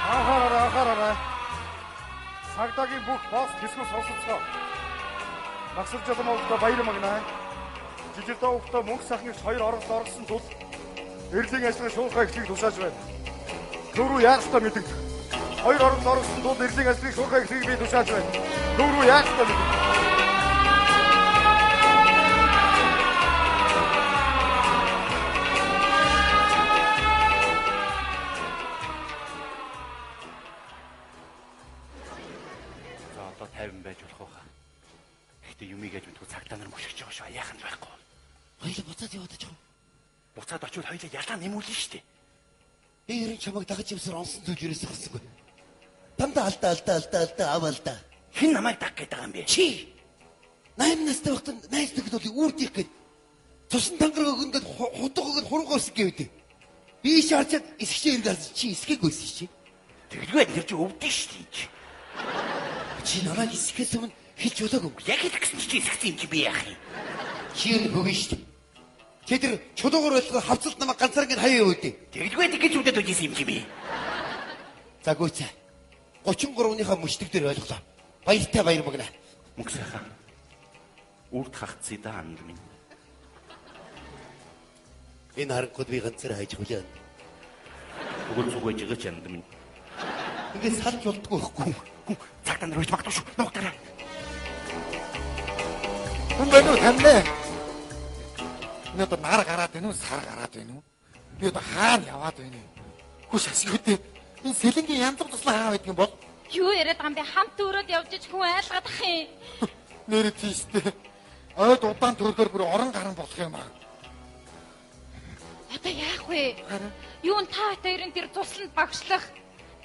Анхаараарай. Сагдагийн бүх бос хэсгүү сонсоцгоо. Насар жолом овдоо баяр магнаа. Жижигдээ овдоо мөнгө сахныг 2 оролт орсон тул эрлийн ажлын шуурхай эхлэх тушааж байна. Төв рүү яах ёстой мэддэг. 2 оролт орсон тул эрлийн ажлын шуурхай эхлэхийг би тушааж байна. Төв рүү яах ёстой мэддэг. Юмыг яаж мэдгүй цагтаа нар мушигч байгаа шүү. Яах нь байхгүй. Хоёул буцаад яваад очих. Буцаад очивол хоёул ялаа нэмүүлнэ шүү дээ. Би ерөн чамайг дагаж явсаар онсон зүйл юрээс гарсаггүй. Дандаа алдаа аваалда. Хин намайг даг гэдэг юм бэ? Чи 8 настай байхдаа найз нөхөд бол үрдих гээд цусан тангараг өгөндөд худаг өгöd хуруугаас гээвдээ. Би шаарчаад эсгчээр гарч чи эсгээгүйсэн чи. Тэгэлгүй тэр чи өвдөн шүү дээ. Чи намайг эсгэхээс өмнө хич удаагүй. Яг л гэсэн чи эсгсэн юм чи би яах юм? Чи юу хөгөн шүү дээ. Чи тэр чулуугаар байлгаа хавцалт намайг ганцаараа ингэ хаяа өөдөө. Тэгэлгүй тэгэж үдээд үжсэн юм чи би. За гүйцээ. 33-ныхаа мөчтөг дээр ойлголоо. Баяртай баяр магнаа. Мөнгө сайхан. Үрд хагцъя да анд минь. Энэ харанхуд би ганцаараа хайж хүлээн. Тэгвэл зүгэж игэж анд минь. Ингээд салж болдгоо байхгүй. Цагтаа нар үрж магтав шүү. Нуугтараа. Хүн байна уу таньнаа? Энэ одоо нар гараад байна уу, сар гараад байна уу? Би одоо хаана яваад байна вэ? Хүш асгүйтэй. Энэ сэлэнгийн янзлаг туслаа хаа байдаг юм бол? Юу яриад байгаа юм бэ? Хамт өрөөд явж ич хүн айлгаад ах юм. Нэр тийштэй. Ойд удаан төрөхөр бүр орон гарan болох юм аа. Одоо яах вэ? Юу н та хоёрын тэр тусланд багшлах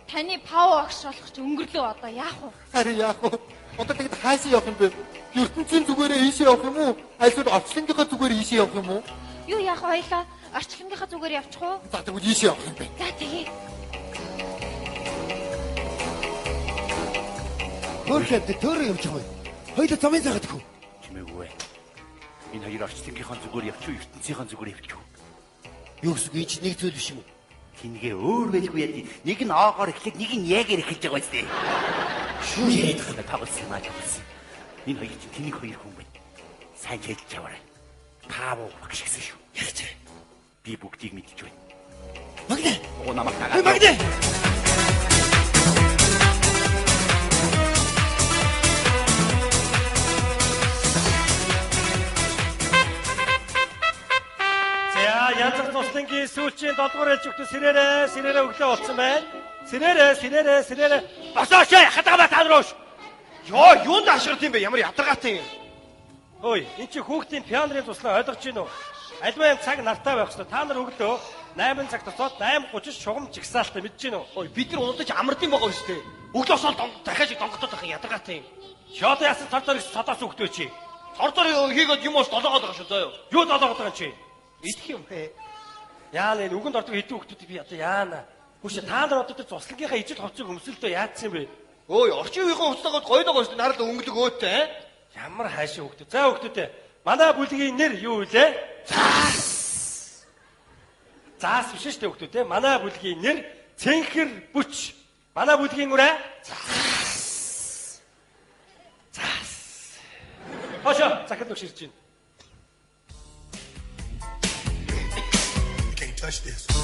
таны пав агш болох ч өнгөрлөө одоо яах вэ? Харин яах вэ? Одоо тэгэд хаашаа явах юм бэ? ертөнцийн зүгээрээ ийшээ явах юм уу? Эсвэл орчлонгийнхаа зүгээр ийшээ явах юм уу? Юу яах вэ хоёлаа? Орчлонгийнхаа зүгээр явчих уу? За тэгвэл ийшээ явах юм бэ. За тэгээ. Хөрхөд төрөө явж байгаа юм. Хоёул замын цагаад хөө. Чимээгүй. Энэ хоёр орчлонгийнхаа зүгээр явчих уу, ертөнцийнхаа зүгээр явчих уу? Юу гэсэн үг чи нэг зүйл биш юм уу? Тингээ өөр байлгүй яа. Нэг нь оогоор эхлээд нэг нь яагаар эхэлж байгаа үстэй. Шүү яриад байгаа тавлсан маа тавлсан. Энэ хоёр чинь тэнийг хоёр хүн байна. Сайн хэлж яваарай. Пав багш гэсэн шүү. Яаж вэ? Би бүгдийг мэдчихв байна. Магнаа. Оо намайг тагаа. Магнаа. Янзлах туслангийн сүүлчийн 7 дугаар ээлж өгтө сэрээрээ өглөө болсон байна. Сэрээрээ. Босоош хатагаа таалрууш. Йоо, юунд ашигт юм бэ? Ямар ядаргаатай юм. Ой, энэ чи хүүхдийн пианерын туслаа ойлгож гин үү? Альва юм цаг нартай байх ёстой. Та нар өглөө 8 цаг тусаад 8:30 шугам жигсаалтаа мэдэж гин үү? Ой, бид нар унтаж амардын байгаа шүү дээ. Өглөөс ол дахиад донготоод байх ядаргаатай юм. Шоодо яасан цордор их содоос өгтөө чи. Цордор хийгээд юм уу долоогоод байгаа шүү заа юу? Юу долоогоод байгаа чи? Идэх юм бэ? Яана энэ үгэнд ордог хэдэн хүүхдүүд би одоо яана. Хүүшээ та нар одоо цуслангийнхаа ижил хувцсыг өмсөлтөө яатсан юм бэ? Ой, орчин үеийн хувцсаагууд гоё догоо шүү дээ. Нарал өнгөлөг өөтэй. Ямар хайшаа хүүхдүүд. За хүүхдүүдээ. Манай бүлгийн нэр юу вэ? Заас. Заас биш шүү дээ хүүхдүүдээ. Манай бүлгийн нэр Цэнхэр Бүч. Манай бүлгийн үрэ? Заас. Хошо, захад өгширч байна. Touch this. You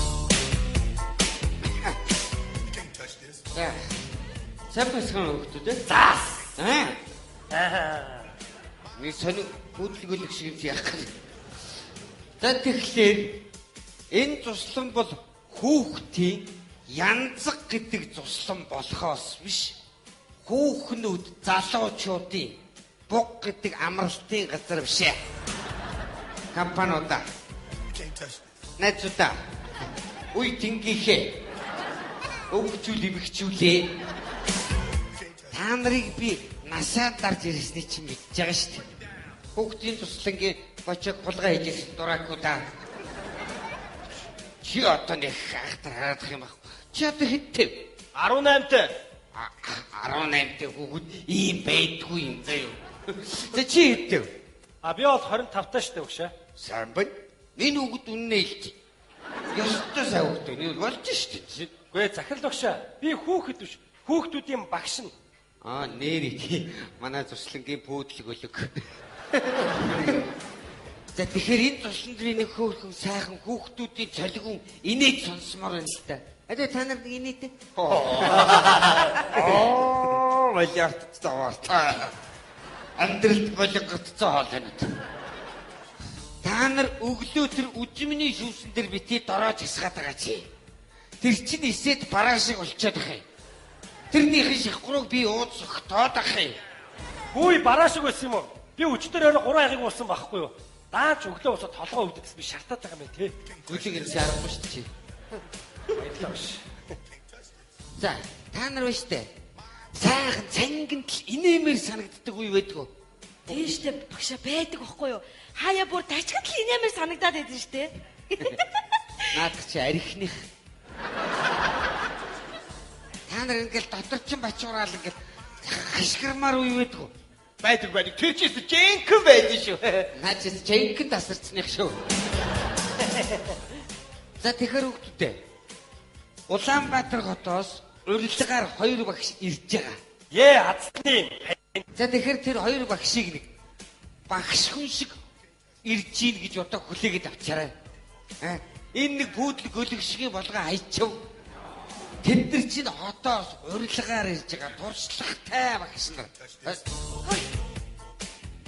can't touch this. За. Сапасхан хөвгтүүд ээ. Заас. Нэг сони хөдөлгөөлөх шиг яах вэ? За тэгэхээр энэ туслан бол хүүхдийн янзаг гэдэг туслан болохоос биш. Хүүхнүүд залуучуудын буг гэдэг амралтын газар биш ээ. Компаниудаа. Can't touch this. Найзуудаа. Уй тэнгийнхээ. Өвгчүүл имэгчүүлээ. Та нарыг би насаа дарж ирсний чинь мэдж байгаа шүү дээ. Хүүхдийн туслангийн бочог хулгай хийх дуракуудаа. Чи одоо нэг хахтар хараадах юм байна. Чи одоо хэдтэй? 18-тай. 18-тай хүүхэд ийм байдгүй юм заа юу. За чи хэдтэй? Би бол 25-тай шүү дээ өгшөө. Сайн байна. Энэ хүүхэд үннээ хэлж. Ёстой сайн хүүхэд энэ болж шүү дээ. Гүй захирал багшаа. Би хүүхэд биш. Хүүхдүүдийн багш нь. Нэрий. Манай зурслангийн пүүдлэг өлөг. За тэгэхээр энэ зурслангийн нэг хөөрхөн сайхан хүүхдүүдийн цолигун инээд сонсомоор байна л да. Адаа та нар нэг инээдэ. Валиарт таваарта. Амьдралд болгогдсон хоол байна. Та нар өглөө тэр үжимний шүүсэн дээр битээ дороо засгаад байгаа чи. Тэр чинь эсэд бараа шиг болчиход байгаа юм. Тэрнийхэн шаххурыг би ууц өгтоод ах юм. Хөөе бараа шиг байсан юм уу? Би өчтөр орой 3 аягийг уусан байхгүй юу? Даач өглөө усаа толгой өвдөс би шартаад байгаа юм тий. Өглөг ирсэн аргагүй шүү дээ. Баярлалаа биш. За, та нар байна штэ. Сайхан цангинт л инээмээр санагддаг үе байдгүй. Тийштэй багшаа байдаг байхгүй юу? Хаяа бүр тачгад л инээмээр санагдаад байдаг штэ. Наадах чи арихных. Та нар ингээл дотор чин бачуураал ингээл хашгирмаар үе байдгүй. Байдаг. Тэр чинь жинхэнэ байдаг шүү. Наа чи жинхэнэ тасарцных шүү. За тэгэхээр хүүхдүүдээ. Улаанбаатар хотоос урилгаар 2 багш ирж байгаа. Азтны. За тэгэхээр тэр 2 багшийг нэг багш хүн шиг ирж ийн гэж одоо хүлээгээд авчаарай. Энэ нэг пүүдлэг өлөг шиг болгоо хайчав. Тэд нар чинь хотоос урилгаар ирж байгаа туршлагатай багш нар.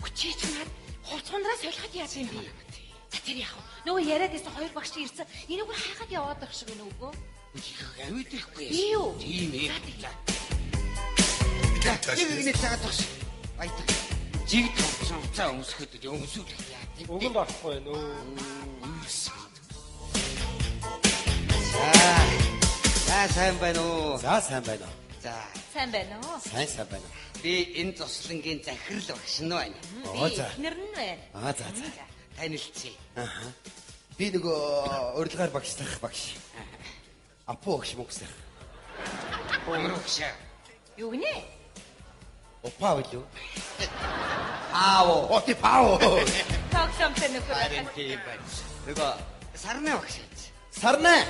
Хүчээж наад хуцгундраас солиход яах юм бэ? За тэр яах вэ? Нөгөө яриад байсан 2 багш ирсэн. Энийг бүр хайхад яваад байх шиг байна үгүй. Авид ихгүй. Би юу? Тийм ээ. Нэг цагаат багш. Баятаг. Жиг томцсон цаа өмсөхөд өмсүүл яа. Өгөн байхгүй нөө. За сайн байна уу? За сайн байна уу? За Сайн байна уу? Сайн байна. би энэ зослонгийн захирал багш нь байна. За. Эхнэр нь байна. За. Танилцъя. Би нөгөө урилгаар багшлах багш. Апу багш мөксөх. Багш. Юу гинэ? Опаа билүү? Аав. Оти пао. Тогтомтой нөхөр. Харин тийм байна. Нөгөө сарнаа багш. Сарнаа.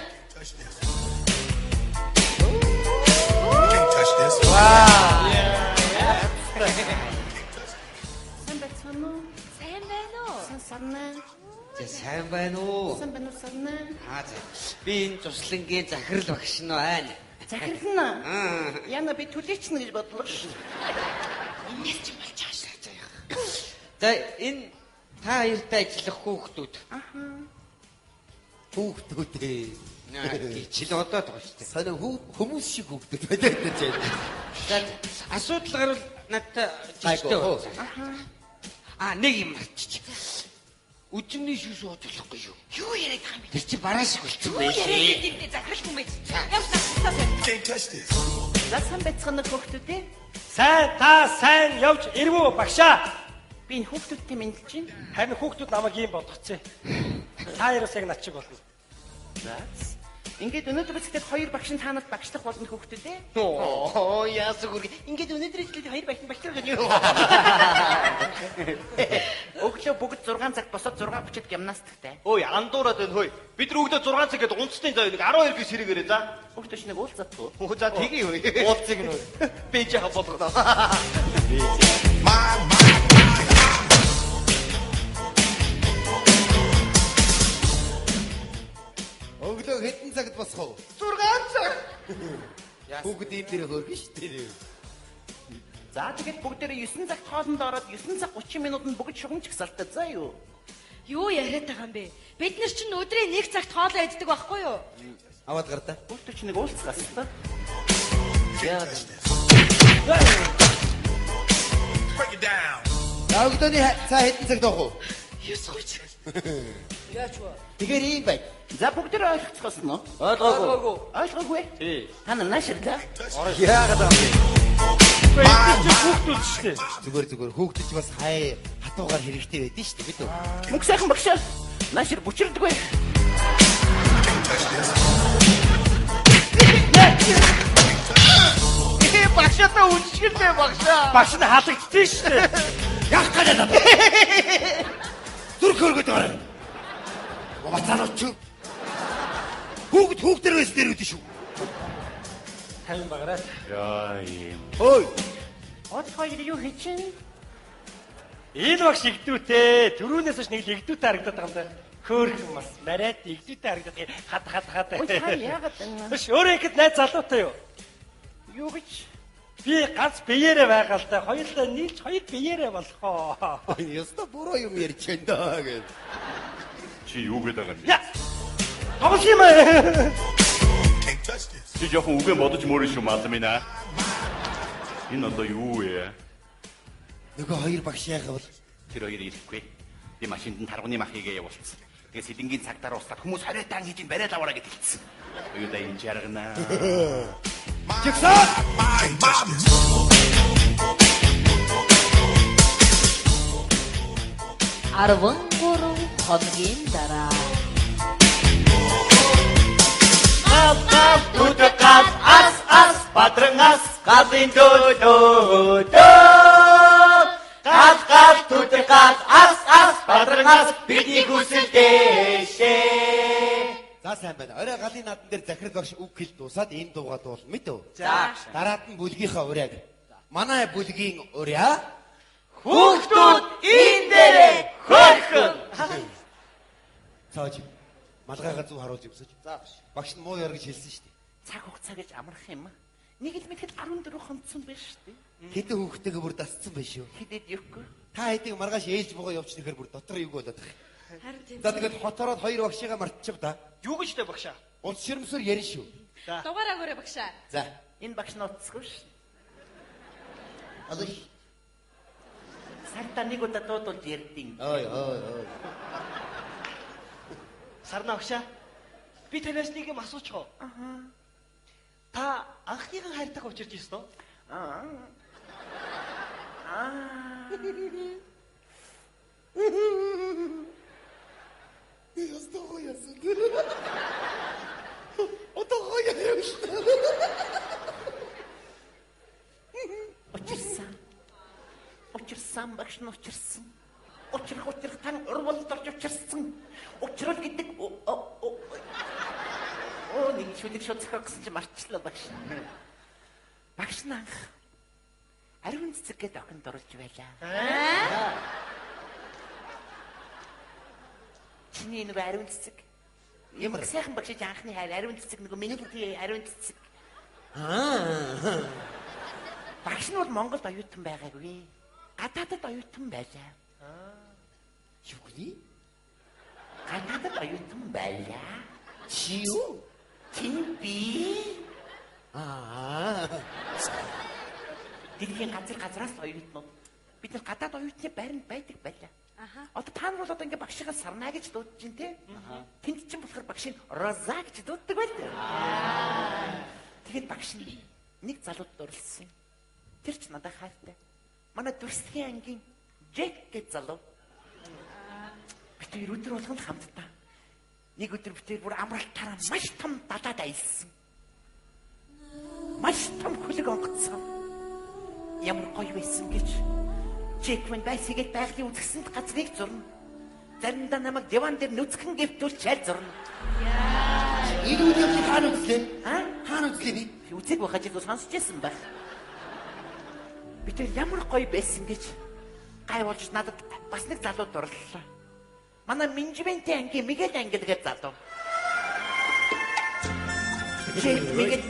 Can't touch this. Сайн байна уу? Сайн байна уу? Сарнаа. За сайн байна уу? Сайн байна уу сарнаа? Би энэ зурслангийн захирал багш нь байна. Захирал нь. Яна би түлээчнэ гэж бодлоо. Инээс ч болж байгаа. За энэ та хоёртай ажиллах хүүхдүүд. Хүүхдүүдээ. Чил одоо байгаа шүү дээ. Санаа хүмүүс шиг хүүхдүүд байдаг гэж байна. За асуудал гарвал надад жиштэй байна. Нэг юм марччих. Үжимний шүүс уучлахгүй юу? Юу яриад байгаа юм бэ? Тэр чи бараа шиг болчихсон байх. Яриад ийм захирал хүн байж. Явсан. Can't touch this. За сан бацхан хүүхдүүдээ. Сайн явж ирвүү багшаа. Би энэ хүүхдүүдтэй мэдлж байна. Харин хүүхдүүд намайг ийм бодгоцсон. Та яраас яг над чиг болно. За. Ингээд өнөөдөр бицэд 2 багш нь таанад багшлах болно хүүхдүүдээ. Яасан гүр. Ингээд өнөөдөр ижлээд 2 багш багшлах гэж юу? Өглөө бүгд 6 цагт босоод 6:30-д гимнастиктэй. Ой, андуураад байна хөөе. Бид нар өглөө 6 цаг гээд унцны зав нэг 12 гис хэрэгээрээ за. Хүүхдүүд чинь нэг уулзаадгүй. За тгий юу. Уулцыг нь. Би жаахан болгоно. Өглөө хэдэн цагт босох вэ? 6 цаг. Хүүхэд ийм дээр хөргөн шүү дээ. За тэгээд бүгдээрээ 9 цагт хоолнд ороод 9 цаг 30 минутанд бүгд шугамч гсалтаа заа юу. Юу яриад байгаа юм бэ? Бид нар чинь өдрийн 1 цагт хоолоо иддэг байхгүй юу? Аваад гар та. Хүүхдүүд чинь нэг уулзгаас та. Can't touch this. Break it down. Өглөөний цаа хэдэн цагт авах вэ? 9:30. Тэгэхээр ийм бай. За бүгдээрээ ойлгоцгоос нь. Ойлгоогүй. Тий. Та нар нааширлаа. Яагаад аа? Хүүхдүүд шүү дээ. Зүгээр хүүхдүүд бас хай хатуугаар хэрэгтэй байдэн шүү дээ бид үү? Мөнх сайхан багшаа. Наашир бүчирдэггүй. Багшаа үчгэлээ багшаа. Багш нь халагдсан шүү дээ. Яах гэж байна? Зүрх хөргөд байгаа юм. Бацаанууд ч хүүхдэр байсан дээр үүдэн шүү. 50 баграад. Яа юм. Ой. Од хоёр юу хийчин? Энэ багш игдүүтэй. Төрүүнээс ч нэг л игдүүтэй харагдаад байгаа юм да. Хөөрхөн бас нарайд игдүүтэй харагдаад хад. Ой та яагаад энэ? Биш өөрөө ихэд найз залуутай юу? Юу гэж? Би ганц биеэрээ байгаа л да. Хоёулаа нийлж хоёр биеэрээ болохоо. Ой, яста буруу юм ярьж байна даа гэж. Чи юу гэдэг юм бэ? Я. Тоглох юм аа. Can't touch this. Чи жоохон үгэн бодож мөрөн шүү маалмина. Энэ одоо юу вэ? Нөгөө хоёр багш яахав бол Тэр хоёр ирэхгүй. Би машинд нь таргууны махыгээ явуулсан. Тэгээ сэлэнгийн цагтаар ууслаад хүмүүс хориотан хийж ин бариад аваараа гэж хэлсэн. Юу да энэ жаргана. Жигсаа. Can't touch this. Арвангуруу хоногийн дараа. Тутакас ас патрангас кадин дөө. Кас тутакас ас патрангас бидний хүсэл дэшээ. За сайн байна. Орой галын наадан дээр захирал багш үг хэл дуусаад энэ дуугаа дуул мэд үү? За. Дараад нь бүлгийнхаа уряг. Манай бүлгийн урья Хүүхдүүд энэ дээрээ хөрхөн. цааж малгайгаа зүг харуулж юмсаж. За багш нь муу яар гэж хэлсэн шүү дээ. Цаг хугацаа гэж амрах юм. Нэг л мэтгэл 14 хонцсон байж шүү дээ. Хэдэн хүүхдтэйгээ бүр дасцсан байх шүү. Хидэд юухгүй. Та хэдийг маргааш ээлж богоо явууч нэхэр бүр дотор юу болоод байгаа. Харин тийм. За тэгээд хотороод хоёр багшигаа мартчих да. Юу гэж тэ багшаа? Улс ширмсээр ярина шүү. Дугаараагаараа багшаа. За. Энэ багш ноцгүй ш. Одоо Сарта нэг удаа дуудулж ярдیں۔ ой. Сарна багшаа. Би танаас нэг юм асуучих уу? Та анхныхан хайртайг учирч ирсэн үү? Ястаа яасан. Отоо яасан. Учирсан багш нь учирсан. Учрах тань урвалд орж учирсан. Учрал гэдэг нэг шүлэг шуцах гэсэн чи марчлаа багш. Багш нь анх ариун цэцэг гэдэг охинд оруулж байлаа. Чиний нэг ариун цэцэг. Ямар сайхан багш анхны хайр ариун цэцэг нэг миний ариун цэцэг. Багш нь бол Монголд оюутан байгаагүй. Гадаадд оюутан байлаа. Юу гэнэ? Гадаадд оюутан байлаа. Чи юу? Би Дэлхийн газраас оюутнууд бид нар гадаад оюутны байранд байдаг байлаа. Одоо та нар бол одоо ингээ багшигаа сарна гэж дуудаж байна те. Тэнд чинь болохоор багшийн роза гэж дууддаг байлаа. Тэгээд багш нь нэг залууд дурлсан. Тэр ч надад хайртай. Манай дүрсгийн ангийн Джек гэж залуу. Бид хоёр өдөр болгоно хамтдаа. Нэг өдөр битэр бүр амралтаараа маш том далаад аялсан. Маш том хөлөг онгоцсон. Ямар гоё байсан гэж. Джек мань байсгээд байгалийн үзэсгэлэнт газрыг зурна. Заримдаа намайг диван дээр нүцгэн гэвтүүлж чайл зурна. Энэ үеийн хаана үзлээ? Хаана үзлээ би? Үзэг бахаж л сонсч байсан байх. Бид ямар гоё байсан гэж гай болж надад бас нэг залуу дурлалаа. Манай менежментийн ангийн Мигэл ангил гэж залуу. Мигэл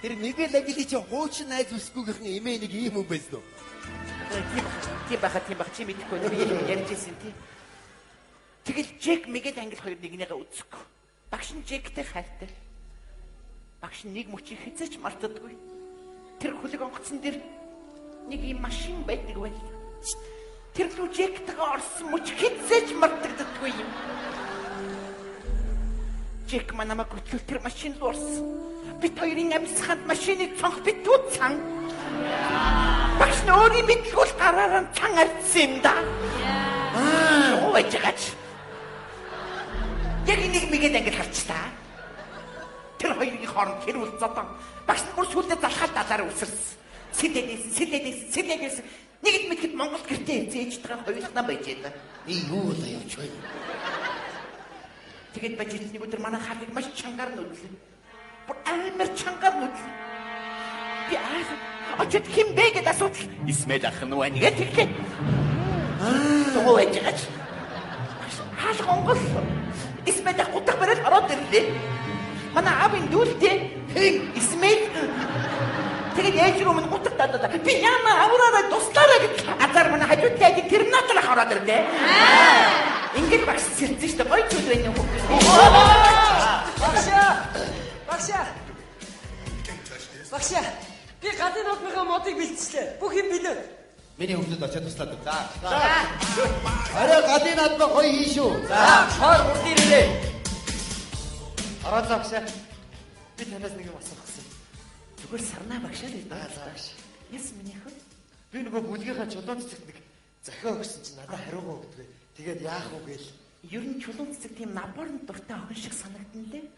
Тэр Мигэл англи чи хуучин найз үсгүйгийнхний эмээ нэг ийм юм байсан уу? тийм баха чи мэдхгүй нэр ярьжсэн тий. Тэгэл Джек Мигэл ангил хоёр нэгнийгээ үзэхгүй. Багш нь Джектэй хайртай. Багш нь нэг мөчийг хэзээч мартдаггүй. Тэр хөлөг онгоцсон дээр нэг юм машин байдаг байл. Тэр рүү Джектэйгээ орсон мөч хэзээч мартагддаггүй юм. Джек манамаа гүтгэл тэр машин руу орсон. Бид хоёрын амьсганд машиныг цонх битүү цан. Багш нь өөрийн мэдгүүл гараараа цан арцсан юм да. Юу байж гаач. Яг нэг Мигэл ангил харчлаа. Тэр хоёрын хооронд тэр үл зодон. Багш нь бүр сүлдээ залхаад далаар үсэрсэн. Сэлдээс. Нэгд мэдхэд Монгол гэртээ зээж байгаа хоёулаа байж байна. Юу л явж байна. Тэгээд бажид нэг өдөр манай хаалыг маш чангаар нүдлээ. Бүр амар чангаар нүд. Би очоод хин бэ гэдэг асуудал. Исмэл ах нь байна гэдэг хэлээ. Тоо яагаад? Хаал гонгол. Исмэл ах гутах барал ороод ирлээ. Манай аавын дүүлтэй Исмэл тэгээд яаж юм гутах даа. Би яамаа авраараа туслаараа гэж азар манай хажуудтай ажиг терминатор ах ороод ирлээ. Ингээд багш сэрдэж штэ гоё зүйл байна уу? Багшаа. Би гадны нотныхаа модыг бэлтжлээ. Бүх юм билээ. Миний хүмүүд очиод туслаад үг. За. Арай гадны надад гоё хийшүү. За, шоор урд ирээ. Араа загшаа. Би танаас нэг юм асуух гэсэн. Зүгээр сарнаа багшаа л дээ. За багш. Яс миний хөө. Би нөгөө бүлгийнхаа чулуун цэцэгт нэг захиа өгсөн чинь надад хариугаа өгдөг. Тэгээд яах вэ гээл. Ер нь чулуун цэцэг тийм наборн дуртай охин шиг санагдана лээ.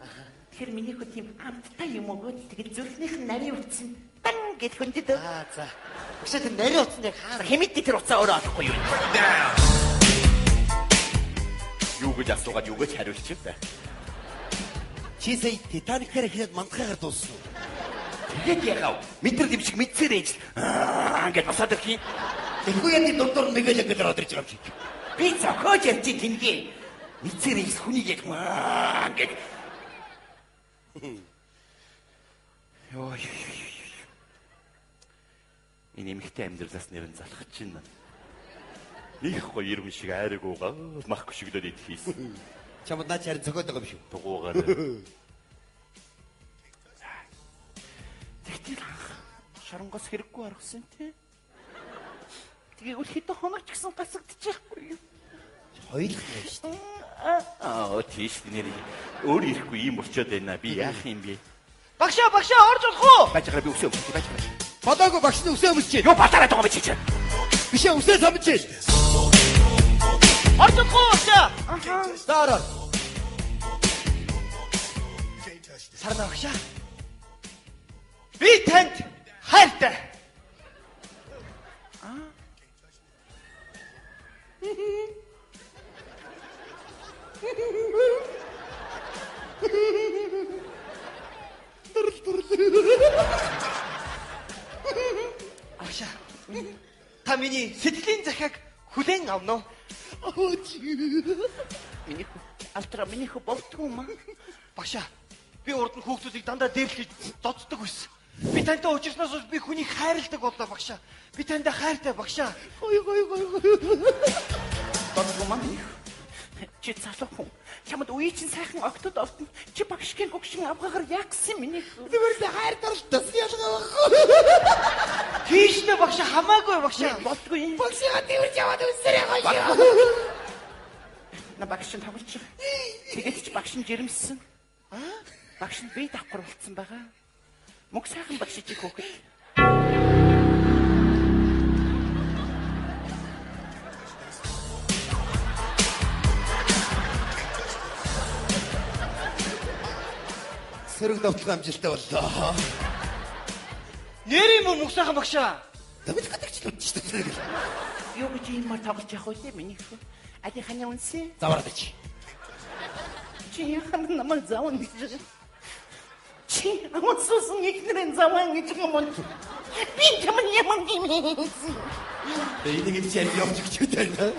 Тэгэхээр миний хөө тийм амттай юм уу? Тэгээд зүрхнийх нь нарийн утсан дан гэж хөндөд. За. Багшаа тэр нарийн утсан яг хаа хэмэд тэр уцаа өөрөө олохгүй юу? Юу гэж асуугаад юу гэж хариулчих вэ? Чи сая Титаникээр хэлээд мандахаар дууссан уу? Тэгээд яав? Мэдэр дэм шиг мэдсээр ээж. Ингээд босоод ирэх юм. Тэгэхгүй яны доктор мэгэл гэж ороод ирж байгаа юм шиг. Би зохиож ярьчих тэнгээ. Мэдсээр ээж хүнийг яг ингээд. Йоо. Энэ эмхтэй амьдралаас нэрэн залхаж чинь. Их гоё юм шиг айргуугаа мах гүшиглээд идчихсэн. Чамд наач харин зохиод байгаа юм шүү. Дугуугаар. Тэгтэл шоронгоос хэрэггүй аргасан тий. Тэгээ үлхэдэ хоног ч гэсэн гасагдчихгүй юу? Хоёулах юм шүү дээ. Тийш нэр өөр ирэхгүй юм болчиход байна. Би яах юм бэ? Багшаа орж болох уу? Бачгараа би өсөө бачгаа. Бодоогүй багш нь өсөө өмсч чинь. Юу батараа байгаа бичиж. Биш ээ өсөө самж чинь. Орж болох уу багшаа? Дараа. Сарна багшаа. Би танд хайртай. Агша. Та миний сэтгэлийн захиаг хүлээн авна уу? Миний альтра болтгоо маа. Багша. Би урд нь хүүхдүүдийг дандаа дээрлэж доддог байсан. Би тантай уулзсноос би хүнийг хайрладаг боллоо багшаа. Би тантай хайртай багшаа. Гой. Доддог маа. Чи залуу хүн. Чамд үе чинь сайхан октод овтно. Чи багшгийн гогшин авгагаар яагсан миний. Зүгээр л хайр даралтаас ялгаа байхгүй. Тийш нэ багшаа хамаагүй багшаа. Болтгүй. Багшаа тэрж яваад үсрээ гоё. На багшин тавч. Тэгээд чи багшин жирэмсэн. Багш нь бие давхар болцсон байгаа. Мөг сайхан багш чиг хөөхөд. Сөрөг давталгаа амжилттай боллоо. Нэр юм мөг сайхан багшаа. Давид гадагч л үдчих шүү дээ. Юу гэж юм тавч явах вэ миний хөө? Ади ханя үнсэ? Завараад чи. Чи яхан намайг зааван гэж. Чи амсуусан ихнэрэн заван гэж юм уу? Би чамд ямар юм бэ? Энийг чийл явж өгчтэй байна.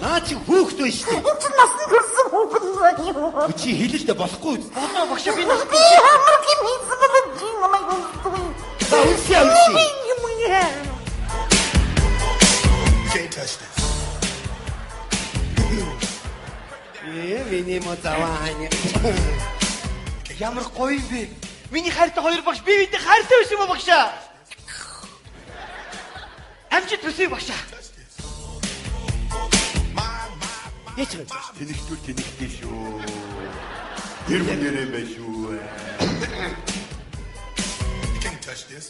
Наач хүүхдөө шүү дээ. Чи насны төрсөн хүүхэд байна. Чи хэлэлдэ болохгүй. Бодоо багшаа би нас. Би ямар юм хийсэн бэ? Намайг үнсгүй. За үнсээ. Can't touch this. Миний мозавааны. Ямар гоё юм бэ? Миний хайртай хоёр багш би бидэд хайртай байсан юм уу багшаа? Амжилт хүсье багшаа. Яч вэ? Тэнэгтэй шүү. Тэр мэнэрэ бэ шүү. Can't touch this.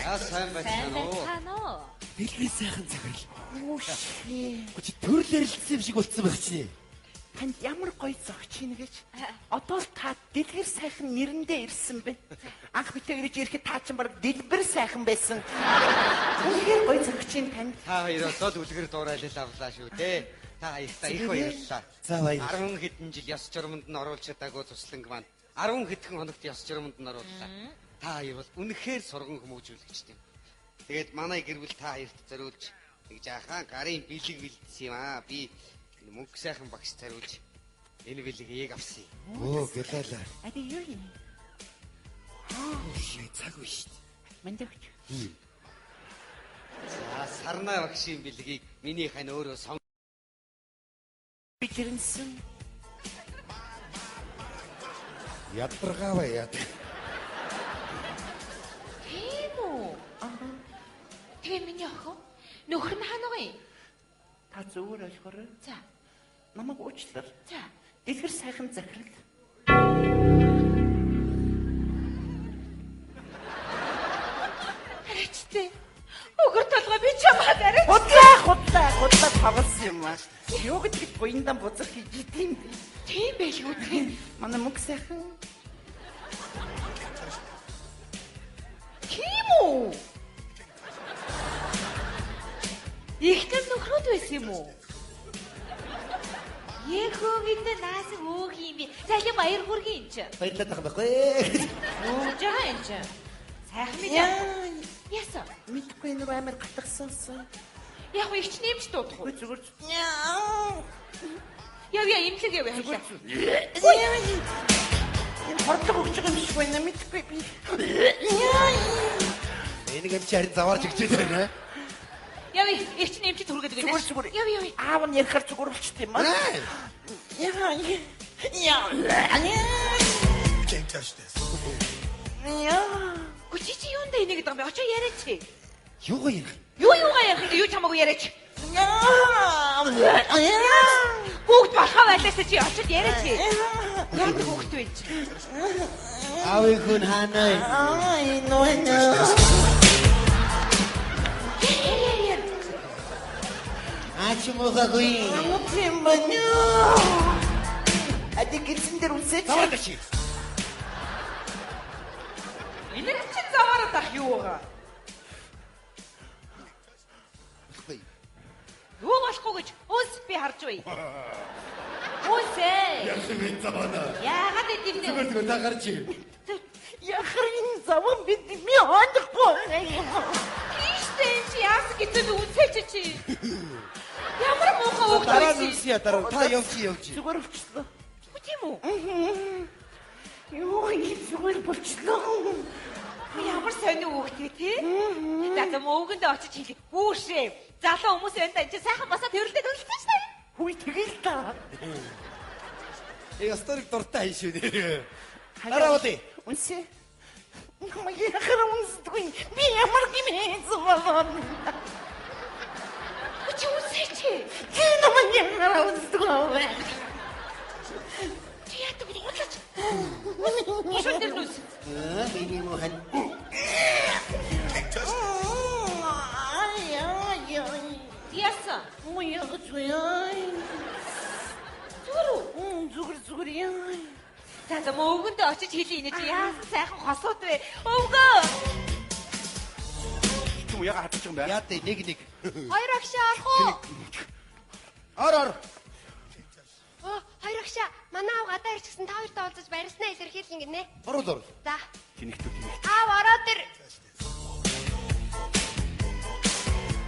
За сайн байна уу? Бэлгийн сайхан захирал. Чи төрлөрлсөн юм шиг болцсон байх чинь. танд ямар гоё зогч ийн гэж. Одоо л та дэлгэр сайхан нэрэндээ ирсэн бэ. Анх битээ ирж ирэхэд та чинь баг дэлбэр сайхан байсан. Үнэхээр гоё зогч ийн танд. Та хоёроос л үлгэр дуурайлал авлаа шүү дээ. Та хоёртаа их баярлалаа. За баяр. 10 хэдэн жил ёс журамд нь оруулж чадаагүй тусланг маань 10 хэдхэн хоногт ёс журамд нь орууллаа. Та хоёр бол үнэхээр сурган хүмүүжүүлэгчтэй. Тэгээд манай гэр бүл та хоёрт зориулж нэг жаахан гарын бэлэг бэлдсэн юм аа. Би мөнгө сайхан багш зориулж энэ бэлгийг авсан юм. Оо гэлээлээ. Ади юу юм? Шээ цаг биш. Мэндэгч. За сарнаа багшийн бэлгийг миний хань өөрөө сон Бидэрнсэн. Ядаргаава яд. Тийм үү? Тэгээ миний охин нөхөр нь хаана вэ? Та зөвөр ойлгоорой. За. Намайг уучлаар. За. Дэлгэр сайхан захирал. Арайчтай. Өгөр толгой би чамаа дараач. Худлаа тавсан юм аа. Юу гэдгийг буяндан бузар хийж идэм бэ? Тийм байлгүй тийм. Манай мөнгө сайхан. Тийм үү? Ихтэй нөхрөд байсан юм уу? Ехөөгийн наас өөх юм би. Цалин баяр хүргийн ч. Баярлалаа тах байхгүй. Өөх жаа энэ ч. Сайхан мэдээ. Яса. Мэдгүй нэг амар гатгсансан. Яг уу ихч нэмж дуудах уу? Зүгээр. Яв имлэг яв хайлаа. Энэ хордлого өгч байгаа юм шиг байна мэдгүй би. Энийг юм чи харин заваарч өгч байгаа нэ. Яв ихч нэмж түргээд өгнө. Зүгээр. Яв. Аав нь ярихаар зүгээр болчт юм аа. Can't touch this. Гүчи чи юундаа энийг гэдэг юм бэ? Очоо яриач. Юугаа ярих? Юугаа ярих юу чамаагүй яриач. Бүгд бахаа байлаас чи очоод яриач. Яг бүгд вэ. Аавын хүн хаанаа? Аач мохаггүй. Тийм байна. Ади гэрсэн дээр үсэж. Заваарч чи. Энэ чинь заваараа тах юу байгаа? Юу болохгүй гэж үс би харж бай. Үсээ. Яхин завана. Яагаад гэдэм бэ? Зүгээр та гарч. Яхрын заван бид ми хандахгүй. Тийштэй чи яас гэдэг үсэж чи. Ямар муухай үг Дараа вэ? нүсья дараа та явж. Зүгээр болчихлоо. Тийм үү? Юу ингэ зүгээр болчихлоо. Ямар сони үгтэй тий? За мөөгөндөө очиж хэлээ. Хүүшээ. Залуу хүмүүс байна да. Энд сайхан басаа тэрэлдээд үлдсэн шүү дээ. Хүй тэгэл та. Историк дуртай hin шүү дээ. Дараа удаа. Үнсээ. Яхрын үнсдгүй. Би ямар гимээ зовлон. Чи үсээ чи. Намайг яхрын үнсдгүй. Чи яадаг вэ? Удлаач. Бошон дээр нүс. Миний мохан. Яасан? Зүгээр яа. За мөөгөндөө очиж хэлээ нэ чи яасан сайхан хосууд вэ? Өвгөө. Чүм яга хатчих юм бэ? Яа тэ нэг. Хоёр агшаа орох уу? Ор. Хоёр агшаа манай аав гадаа ирчихсэн та хоёртой уулзаж барьснаа илэрхийлэн гинэ. Орол. За. Тэнэгтүү. Аав ороод ир.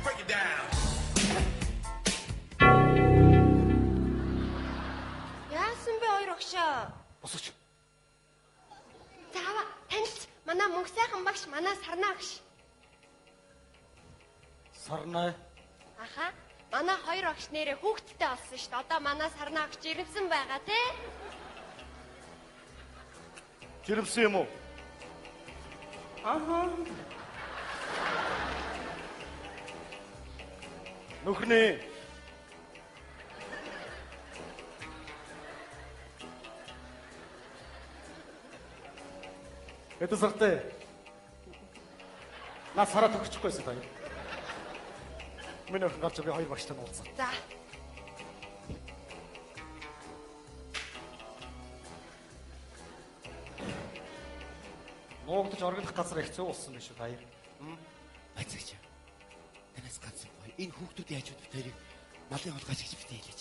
Break it down. Яасан бэ хоёр агшаа? Босооч. Заава таньч манай мөнх сайхан багш манай сарнаа багш. Сарнаа. Аха. Манай хоёр багш нэрээ хүүхдтэй болсон шүү дээ. Одоо манай сарнаа багш ирэмсэн байгаа тий? Жирэмсэн юм уу? Аха. Нөхрний. Это сартай. Нас хараад өгчихгүйсэн таа. Миний охин гарч би хоёр багштай уулзсан. За. Нуугдаж оргилох газар их зүү болсон биш үү баяр. Айцаач. Танаас ганцхан гоё. Энэ хүүхдүүд яаж ud битэрийг малын холгооч гэж битээ хэлээч.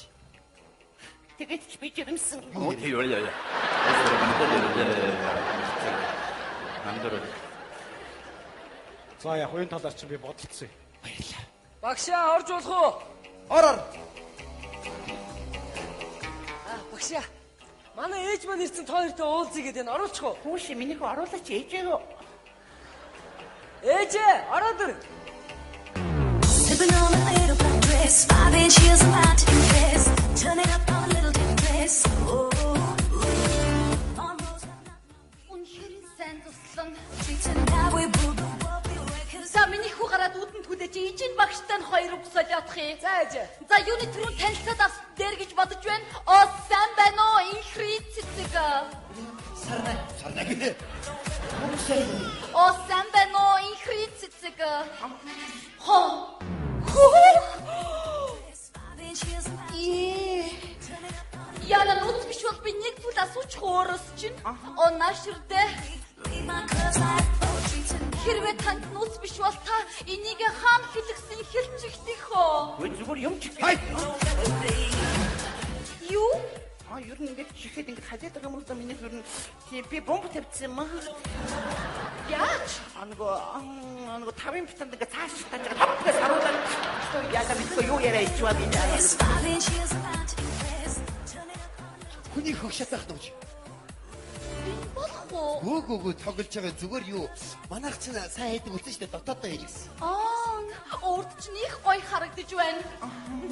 Тэгээд ч би жирэмсэн. За яг энэ талаар чинь би бодолцсон. Баярлалаа. Багшаа орж болох уу? Ороор. Багшаа. Манай ээж маань ирсэн тоёртой уулзъя гэдэг нь оруулчих уу? Хүүш миний хөө оруулаач ээжээгөө. Ээжээ, ороод ир. Sipping on a little black dress, 5 inches about to invest. Turn it up a little bit dress. Үнэхээр сайн туслан. Tonight we both За миний хүү гараад үүдэнд хүлээж ижин багштай нь хоёр өсөж явах юм. За ээжээ. За юуны түрүүн танилцаад авс дээр гэж бодож байна. Оо сайн байна уу? Инхри цэцэг. Сарна гинэ. Оо сайн байна уу? Инхри цэцэг. Хоо. Яна нүц биш бол би нэг зүйл асуучих өөрөөс чинь. Оо нааширдэ. Хэрвээ танд нүц биш бол та энийг хаан хэлгсэн хэлчихдэх хөө. Өө зүгээр юм чих. Юу? Ер нь ингэж чихээд ингэж хажаад байгаа юм л да миний ер нь би бомб тавьчихсан юм аа. Яаж? Анго тавын битанд ингэ цааш тааж байгаа тавгаас харуулаад яагаад би юу яриа ичваа би. Хүний хөх шатах нууч. Болохгүй. Гөө тоглож байгаа зүгээр юу? Манайх чинь сайн хайдаг үлдэн штэ дотоодоо хэлсэн. Урд чинь их гоё харагдаж байна.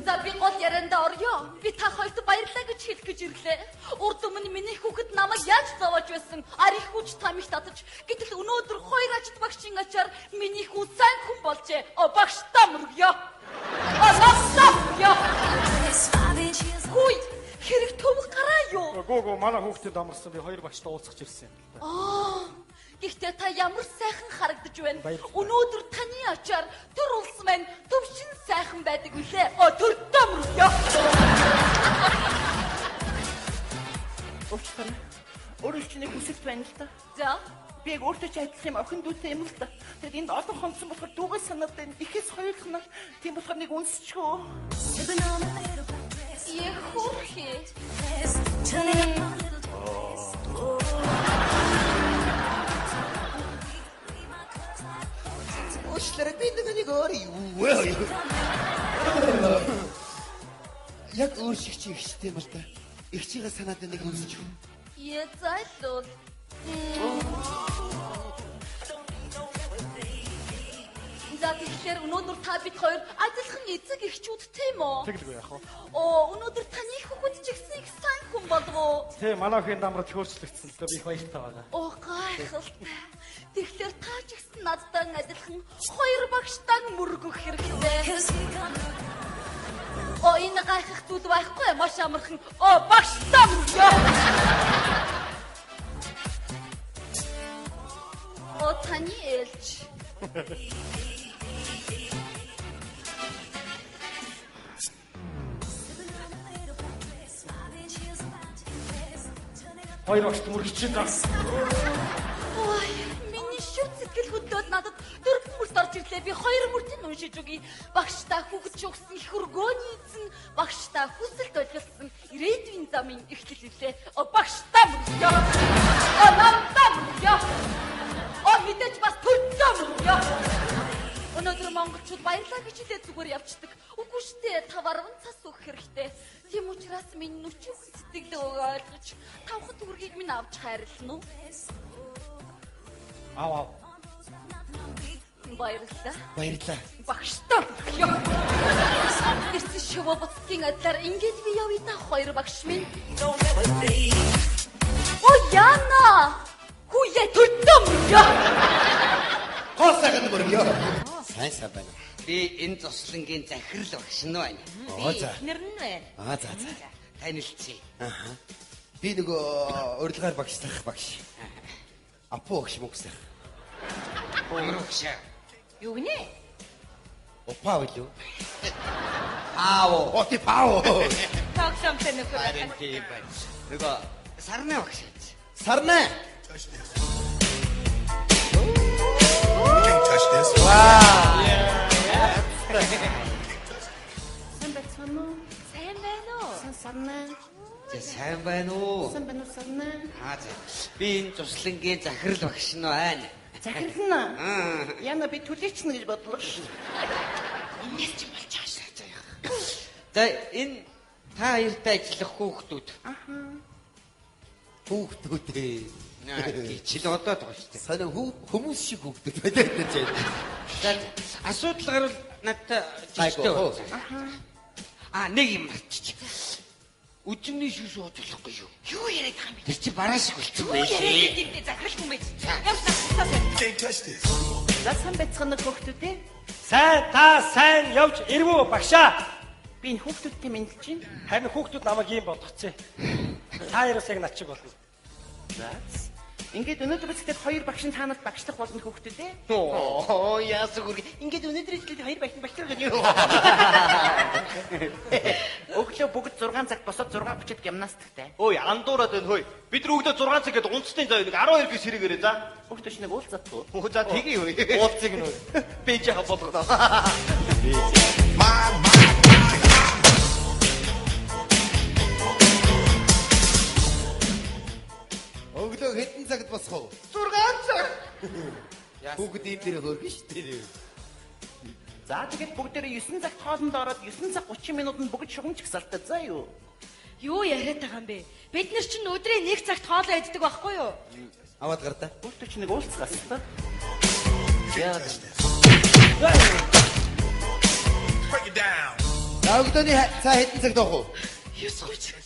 За би гол ярианда орё. Би та хоёрт баярлалаа гэж хэлэх гэж ирлээ. Урд өмнө миний хүүхэд намайг яаж зовоож байсан? Арих хүч тамиг татаж. Гэтэл өнөөдөр хоёр ажил багшийн ачаар миний хүү сайн хүн болжээ. Багштаа мөргё. Багштаа мөргё. Хүй, хэрэг төвөг гараа юу? Гөө манай хүүхдэд амарсан би хоёр багштай уулзах ирсэн юм. Гэхдээ та ямар сайхан харагдаж байна. Өнөөдөр таны ачаар төр улс маань төвшин сайхан байдаг үлээ. Төрдөө мөргөө. Өчтөр. Өөрөө ч нэг хүсэлт байна л да. За. Би яг өөртөө ч адилхан юм охин дүүтэй юм л да. Тэгэд энд олон хонцсон болохоор дүүгээс санаад байна. Ихэс хоёулах нь тийм болохоор нэг үнсчихөө. Яа хөрхи. Очлоо би нэг өөр юу. Яг өөр шиг чи ихтэй юм л да. Их чигээ санаад нэг үнсэж. Яа зайлуул. За тэгэхээр өнөөдөр та бид хоёр адилхан эцэг эхчүүд тийм үү? Тэглгүй яах вэ? Өнөөдөр таны хүүхэд ч ихсэн их сайн хүн болов уу? Тэ манайхын дамрад хөөрчлөгдсөн л да би их баяртай байгаа. Гайхалтай. Тэгэхээр та ч ихсэн надтай адилхан хоёр багштаа мөргөх хэрэгтэй. Энэ гайхах зүйл байхгүй маш амархан. Багштаа мөргөө. Таны ээлж. Хоёр багш мөргөж чинь. Ой, миний шүт сэтгэл хөдлөөд надад дөрвөн мөрт орж ирлээ. Би хоёр мөртийг уншиж өгье. Багштаа хүүхэд өгсөн их өргөөний эзэн, багштаа хүсэлт ойлголсон ирээдүйн замын эхлэл ивлээ. Багштаа мөргөө. Намтаа мөргөө. Мэдээж бас төрдөө мөргөө. Өнөөдөр монголчууд баярлаа гэж хэлээд зүгээр явцдаг. Үгүй штэ, та баруун цас өгөх хэрэгтэй. Тийм учраас минь нүчиг сэтгэлээ ойлгож, тавхан төгрөгийг минь авч хайрлана уу? Аваа. Баярлалаа. Багштаа. Ирсэн шивөө боцгийн адлаар ингэж би явъя та хоёр багш минь. Яна! Хүүе төрдөө мөргөө. Хоосагд мөргөө. Сайн байна. Би энэ зослонгийн захирал багш нь байна. Эхнэр нь байна. За. Танилцъя. Би нөгөө урилгаар багшлах багш. Апу багш мөксөх. Багш. Юу гинэ? Опаа юу? Аав. Оти паав. Тагшамтай нөхөр. Тийм байна. Нөгөө сарна багш. Сарна. touch this. Сайн байна уу? Сайн байна уу? Сарнаа. За сайн байна уу? Сайн байна уу сарнаа? За. Би энэ туслангийн захирал багш нь байна. Захирлна. Яна би түлээч нь гэж бодлоо. Инээс ч болж хаашаа. За энэ та хоёртай ажиллах хүүхдүүд. Хүүхдүүдээ. Жил одоод байгаа шүү дээ. Санаа хүмүүс шиг хүүхдүүд байдаг гэж байна. За асуудал гарвал надтай жиштэй бол. Нэг юм марччих. Үжигний шүүс ууж болохгүй юу? Юу яриад байгаа юм бэ? Тэр чи бараа шиг болчихсон байх. Яриад ийм захирал хүн байж. Явсан. Can't touch this. За сайн байцгаана хүүхдүүд ээ. Сайн явж ирвүү багшаа. Би энэ хүүхдүүдтэй мэдлэж байна. Харин хүүхдүүд намайг ийм болгоцсон. Та яраас яг над шиг болно. За. Ингээд өнөөдөр ихтэй хоёр багш нь танад багшлах болно хүүхдүүд ээ. Оо яас гүрг. Ингээд өнөөдөр ихтэй хоёр багш багшлах гэж юу? Өглөө бүгд 6 цагт босоод 6:30-д гимнастиктай. Ой, андуураад байна хөөе. Бид нар өгдөө 6 цаг гэдэг унцтын зав нэг 12 гээ сэрэгээрээ за. Хүүхдүүд нэг уулзаадгүй. За тгий хөөе. Уулзыг нөө. Би жаа болгоно. Өглөө хэдэн цагт босох вэ? 6 цаг. Хүүхэд ийм дээр хөргөн шүү дээ. За тэгээд бүгдээрээ 9 цагт хоолнд ороод 9 цаг 30 минутанд бүгд шугамч гсалтаа за юу? Юу яриад байгаа юм бэ? Бид нар чинь өдрийн 1 цагт хоолоо иддэг байхгүй юу? Аваад гар та. Хүүхдүүд чинь нэг уулзгаас та. Яа. Break it down. Өглөөний цаа хэдэн цагт авах вэ? 9:30.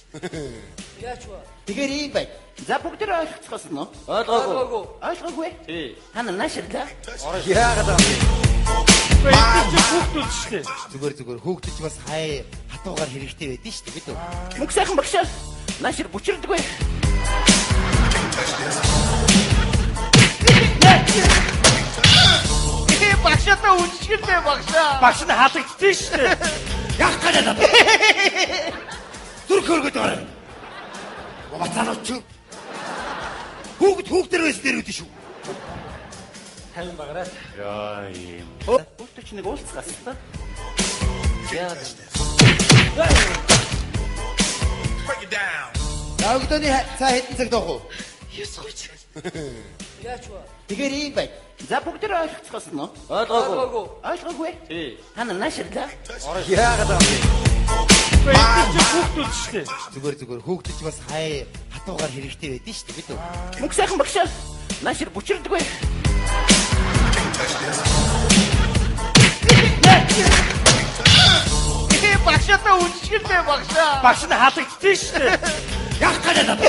Яач вэ? Тэгэхээр ийм бай. За бүгдээрээ ойлгоцгоос нь. Ойлгоогүй. Ойлгоогүй. Тий. Та нааширлаа. Яагаад аа? Хүүхдүүд шүү дээ. Зүгээр хүүхдүүд ч бас хай хатуугаар хэрэгтэй байдэн шүү дээ бид. Мөнх сайхан багшаа. Наашир бүчирдэггүй. Багшаа үжигтэй багшаа. Багш нь халагдсан шүү дээ. Яах гээд байна? Зүрх хөргөд орой. Бацаанууч. Хүүхдэр байс дээр үдэ шүү. 50 баграад. Яа юм. Хүүхдүүд чинь нэг уулзгаас та. Яа. Break it down. Өглөөний цаа хэдэн цагт авах вэ? 9:30. Яач вэ? Тэгэхээр ийм бай. За бүгдээрээ ойлгоцгоос нь. Ойлгоогүй. Ойлгоогүй. Тий. Та нааширлаа. Яагаад аа? Хүүхдүүд шүү дээ. Зүгээр хүүхдүүд ч бас хай хатуугаар хэрэгтэй байдэн шүү дээ бид. Мөнх сайхан багшаа. Наашир бүчирдэггүй. Багшаа үжигтэй багшаа. Багш нь халагдсан шүү дээ. Яах гээд байна?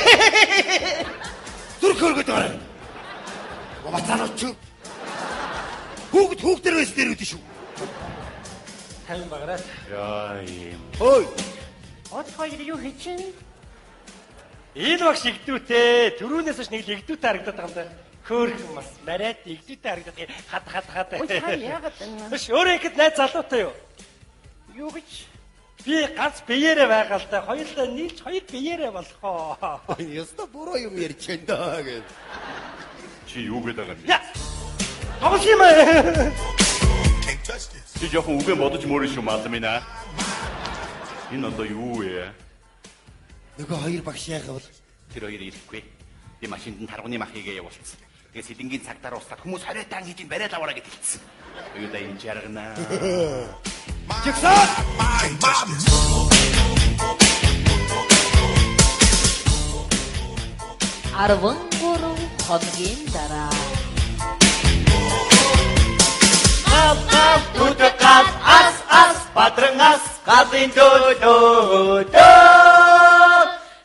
Зүрх хөргөд орой. Бацаанууч. Хүүхдэр байс дээр үдэ шүү. 50 баграад. Яа юм. Ой. Од хоёр юу хийчин? Энэ багш игдүүтэй. Төрүүнээс ч нэг л игдүүтэй харагдаад байгаа юм да. Хөөрхөн бас марайд игдүүтэй харагдаад хад. Ой та яагаад энэ? Биш өөрөө ихэд найз залуутай юу? Юу гэж? Би ганц биеэрээ байгаа л да. Хоёулаа нийлж хоёр биеэрээ болохоо. Яста буруу юм ярьж байна даа гэж. Чи юу гэдэг юм бэ? Яа. Тоглох юм аа. Can't touch this. Чи жоохон үгээ бодож мөрөн шүү маалам ээ. Энэ одоо юу вэ? Нөгөө хоёр багш яахав бол Тэр хоёр ирэхгүй. Би машинд нь таргууны махыгээ явуулсан. Тэгээ сэлэнгийн цагдаар ууслаад хүмүүс хориотан хийж ин бариад аваараа гэж хэлсэн. Юу да энэ жаргана. Жигсаад. Can't touch this. Арвангуруу хоногийн дараа. Тутгас ас бадрангас газин дөө.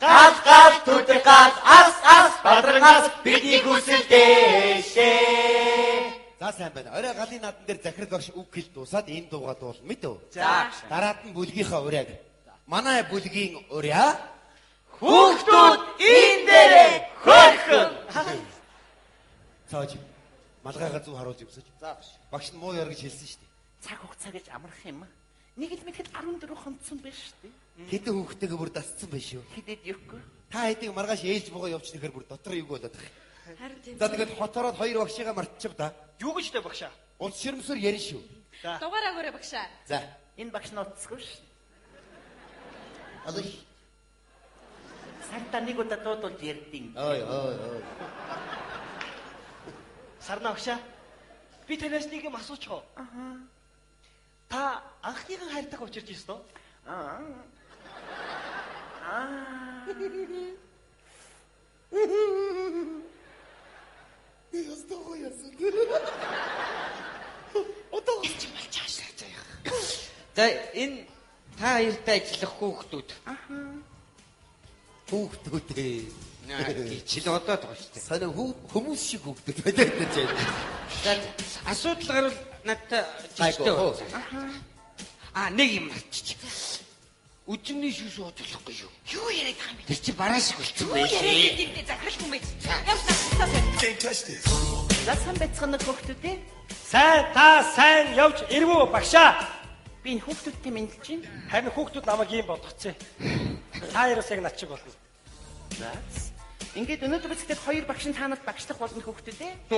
Гас тутгас ас бадрангас бидний хүсэлтэйшээ. За сайн байна. Орой галын надан дээр захирал багш үг хэл дуусаад энэ дуугаа дуул мэд үү? За. Дараад нь бүлгийнхаа уряг. Манай бүлгийн урья Хүүхдүүд энэ дээрээ хөрхөн. цааж малгайгаа зүг харуулж юмсаж. За багш нь муу яар гэж хэлсэн шүү дээ. Цаг хугацаа гэж амрах юм аа. Нэг л мэтгэл 14 хонцсон байж шүү дээ. Хэдэн хүүхдтэйгээ бүр дасцсан байх шүү. Хидэд юугүй. Та хэдийг маргааш ээлж богоо явчихнахэр бүр дотор юу болоод байгаа. Харин тийм. За тэгээд хотороод хоёр багшигаа мартчих да. Юу гэж тэ багшаа? Улс ширмсээр ярина шүү. Дугаараагаарай багшаа. За. Энэ багш нь утасгүй ш. Алай. Сартаа нэг удаа дуудуулж ярьдیں۔ Ой. Сарна багшаа. Би танаас нэг юм асуучих уу? Та анхныхан хайртаг учирч ирсэн үү? Ястаа яасан. Одоо чи болчихсон заяа. За энэ та хоёртай ажиллах хүүхдүүд. Хүүхдүүд ээ. Чил одоо байгаа шүү дээ. Санаа хүмүүс шиг хүүхдүүд байдаг гэж байна. За асуудал гарвал надтай жиштэй бол. Нэг юм марччих. Үжигний шүүс ууж болохгүй юу? Юу яриад байгаа юм бэ? Тэр чи бараа шиг болчихсон байх. Яриад юм захирал хүн байж. Явсан. Ласан бяцхан хүүхдүүд ээ. Сайн явж ирвүү багшаа. Би энэ хүүхдүүдтэй мэдлж байна. Харин хүүхдүүд намайг ийм бодгоцсон. Та яраас яг над чиг болно. За. Ингээд өнөөдөр бичлээд хоёр багш нь таанад багшлах болно хүүхдүүд ээ.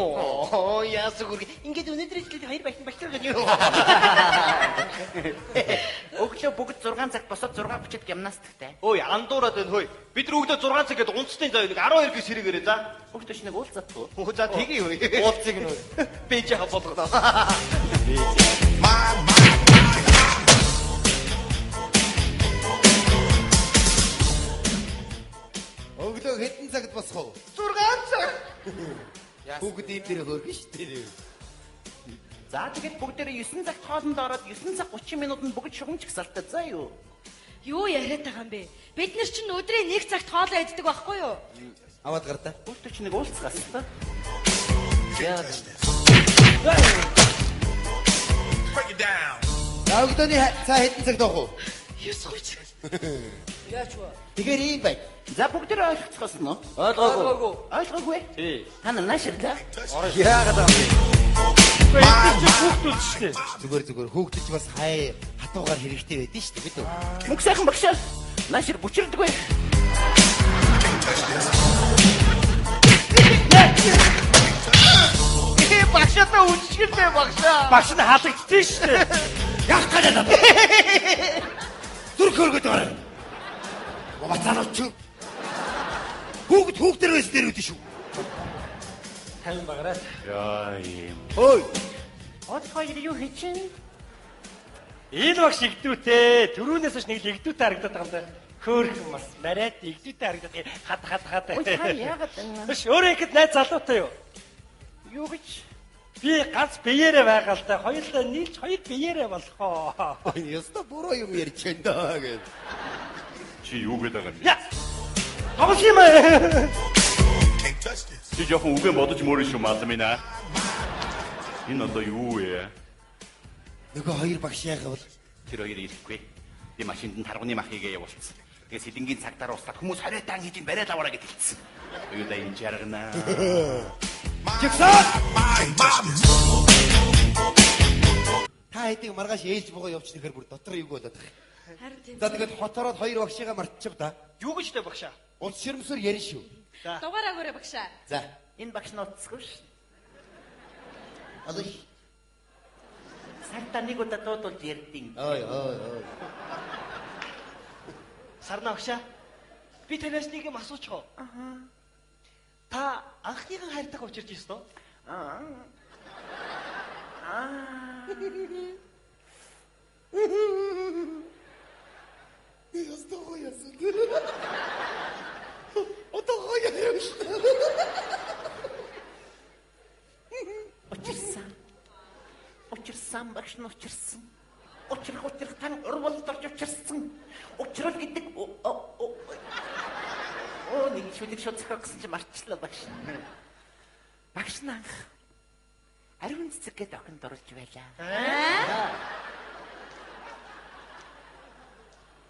Яасан гүрэг. Ингээд өнөөдөр бичлээд хоёр багш нь багшлах гэж юу? Өглөө бүгд 6 цагт босоод 6:30-д гимнастиктэй. Ой, андуураад байна хөөе. Бид нар өглөө 6 цаг гээд унцтын зав нэг 12-ээс хэрэгээрээ за. Хүүхдүүд нэг уулзаадгүй. За тгий хөөе. Уулзыг нөө. Би жаа болгоно. Өглөө хэдэн цагт босох вэ? 6 цаг. Бүгд ийм дээр хөргөн шүү дээ. За тэгээд бүгдээрээ 9 цагт хоолнд ороод 9 цаг 30 минутанд бүгд шугамч гсалтаа за юу? Юу яриад байгаа юм бэ? Бид нар чинь өдрийн 1 цагт хоолоо иддэг байхгүй юу? Аваад гардаа. Хүүхдүүд чинь нэг уулзгаас та. Яа. Өглөөний цаа хэдэн цагт авах вэ? 9:30. Яач вэ? Тэгэхээр ийм бай. За бүгдээрээ ойлгоцгоос нь. Ойлгоогүй. Тий. Та нар нааширлаа. Яагаад аа? Хүүхдүүд шүү дээ. Зүгээр хүүхдүүд бас хай хатуугаар хэрэгтэй байдэн шүү дээ бид үү? Мөнх сайхан багшаа. Наашир бүчирдэггүй. Багшаа үжигтэй багшаа. Багш нь халагдчихсан шүү дээ. Яах гээд байна? Зүрх хөргөд байгаа. Бацаанаач. Хүүхдэрээс дээр үдэ шүү. 50 багараа. Яа юм. Ой. Од хоёр юу хийчин? Энэ багш игдүүтэй. Төрүүнээс ч нэг л игдүүтэй харагдаад байгаа юм да. Хөөрхөн бас нарайд игдүүтэй харагдаад хат. Ой та яагаад энэ? Биш өөрөө ихэд найз залуутай юу? Юу гэж? Би ганц биеэрээ байгаа л да. Хоёулаа нийлж хоёр биеэрээ болохоо. Яста буруу юм ярьж байна даа гэж. Чи юу гэдэг юм бэ? Яа. Тоглох юм аа. Чи жоохон үгэн бодож мөрөн шүү маалмина. Энэ одоо юу вэ? Нөгөө хоёр багш яахав бол Тэр хоёр ирэхгүй. Би машинд нь таргууны махыгээ явуулсан. Тэгээ сэлэнгийн цагтаар ууслаад хүмүүс хориотан хийж ин бариад аваараа гэж хэлсэн. Юу да энэ жаргана. Жигсаад! Та хэдийг маргааш ээлж богоо явчихнахэр бүр дотор юу болоод байгаа. Харин тийм. За тэгээд хотороод хоёр багшигаа мартчих да. Юу гэж тэ багшаа? Улс ширмсээр ярина шүү. Дугаараагаарай багшаа. За. Энэ багш нь утасгүй ш. Алай. Сартаа нэг удаа дуудуулж ярьдیں۔ Ой. Сарна багшаа. Би танаас нэг юм асуучих уу? Та анхныхан хайртаг учирч ирсэн үү? Ястаа яасан. Отоо яасан. Учирсан багш нь учирсан. Учрах тань урвалд орж учирсан. Учрал гэдэг нэг шүлэг шоцох гэсэн чи марчлаа багш. Багш нь анх ариун цэцэг гэдэг охинд оруулж байлаа.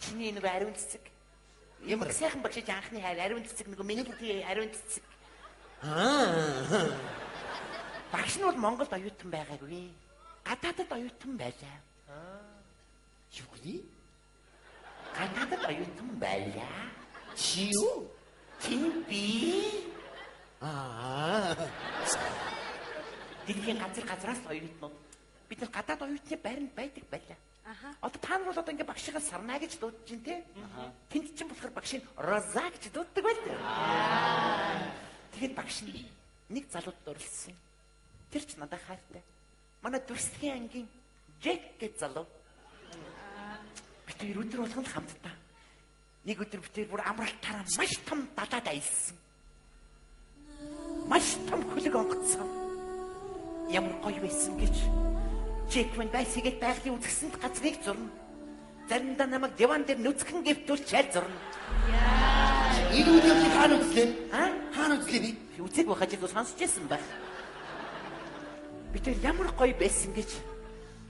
Чиний нэг ариун цэцэг. Ямар сайхан багш анхны хайр ариун цэцэг нэг миний ариун цэцэг. Багш нь бол Монголд оюутан байгаагүй. Гадаадд оюутан байлаа. Юу гэнэ? Гадаадд оюутан байлаа. Чи юу? Чи би. Дэлхийн газраас оюутнууд. Бид нар гадаад оюутны байранд байдаг байлаа. Одоо та нар бол одоо ингээ багшигаа сарна гэж дуудаж байна те. Тэнд чинь болохоор багшийн роза гэж дууддаг байлаа. Тэгээд багш нэг залууд дурлсан. Тэр ч надад хайртай. Манай дүрслэгийн ангийн Джек гэж залуу. Бид хоёр өдөр болгоно хамтдаа. Нэг өдөр бид хоёр бүр амралтаараа маш том далаад аялсан. Маш том хөлөг онгоцсон. Ямар гоё байсан гэж. Джек мань байсгээд байгалийн үзэсгэлэнт газрыг зурна. Заримдаа намайг диван дээр нүцгэн гэвтүүлж чайл зурна. Энэ үеийг хаана үзлээ? Хаана үзлээ би? Үзэг байхад ч сонсч байсан байх. Бид ямар гоё байсан гэж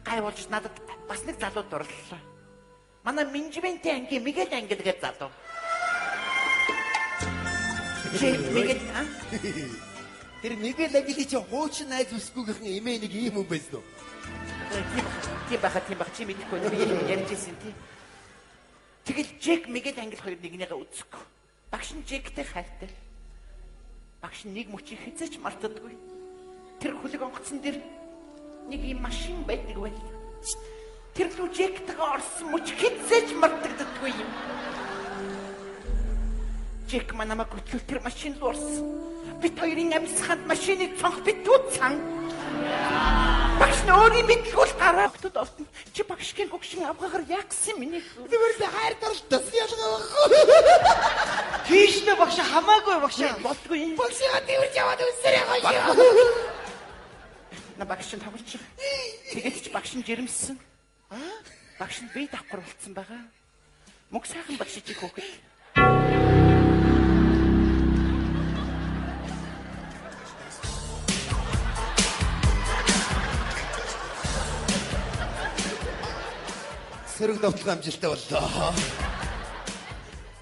гай болж надад бас нэг залуу дурлалаа. Манай менежментийн ангийн Мигэл ангил гэж залуу. Мигэл Тэр Мигэл ангил чи хуучин найз үсгүйгийнхэн эмээ нэг ийм хүн байсан уу? Тийм баха чи мэдэхгүй би ярьжсэн тий. Тэгэл Джек Мигэл ангил хоёр нэгнийгээ үзэхгүй. Багш нь Джектэй хайртай. Багш нэг мөчийг хэзээч мартдаггүй. Тэр хөлөг онгоцсон дээр нэг юм машин байдаг байл. Тэр лүү Джектэйгээ орсон мөч хэзээч мартдаггүй юм. Джек манамаг өтгөл тэр машин руу орсон. Бид хоёрын амьсганд машиныг цонх битүүцсан. Багш нь өөрийн мэдлгүүл гараа өгтөд олтно. Чи багшгийн гөгшин авгагаар яагсан миний. Зүгээр би хайр дарлтас ялгаа баггүй. Тийш нэ багш хамаагүй багш. Болтгүй. Багшаа тэрж яваад үсэрээ гоё. На багш нь тоглож. Тэгээд чи багш нь жирэмсэн. Багш нь бие давхар болцсон байгаа. Мөг сайхан багш чи хөөхөд. Сөрөг давталгаа амжилттай боллоо.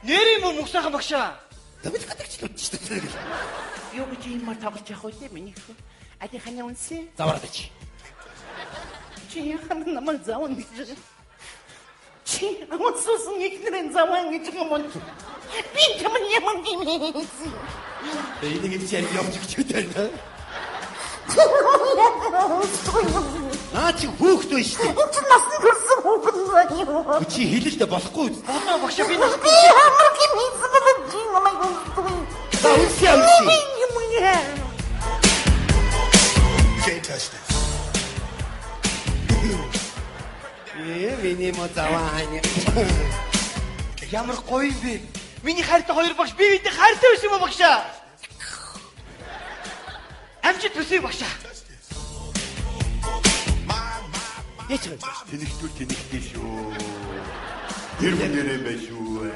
Нэр юм мөг сайхан багшаа. Давид гадагч л удаж шүү дээ. Юу гэж юм тоглож явах вэ миний хөө? Ади ханя үнсэ? Завардаж. Чи яхан намайг зааван гэж. Чи амсуусан ихнэрэн заван гэж юм уу? Би чамд ямар юм. Энийг чи явж өгчтэй нэ. Чи хүүхдөө шүү дээ. Чи насны төрсөн хүүхэд байна. Чи хэлэлдэ болохгүй. Бодоо багш би нас. Би ямар юм хийсэн чи намайг үгүй. За үгүй. Миний мотавааны. Ямар гоё юм бэ? Миний хайртай хоёр багш би бидэнд хайртай байсан юм багшаа. Амжилт хүсье багшаа. Яч вэ? Тэнэгтэй шүү. Тэр хүнээрээ байх шүү.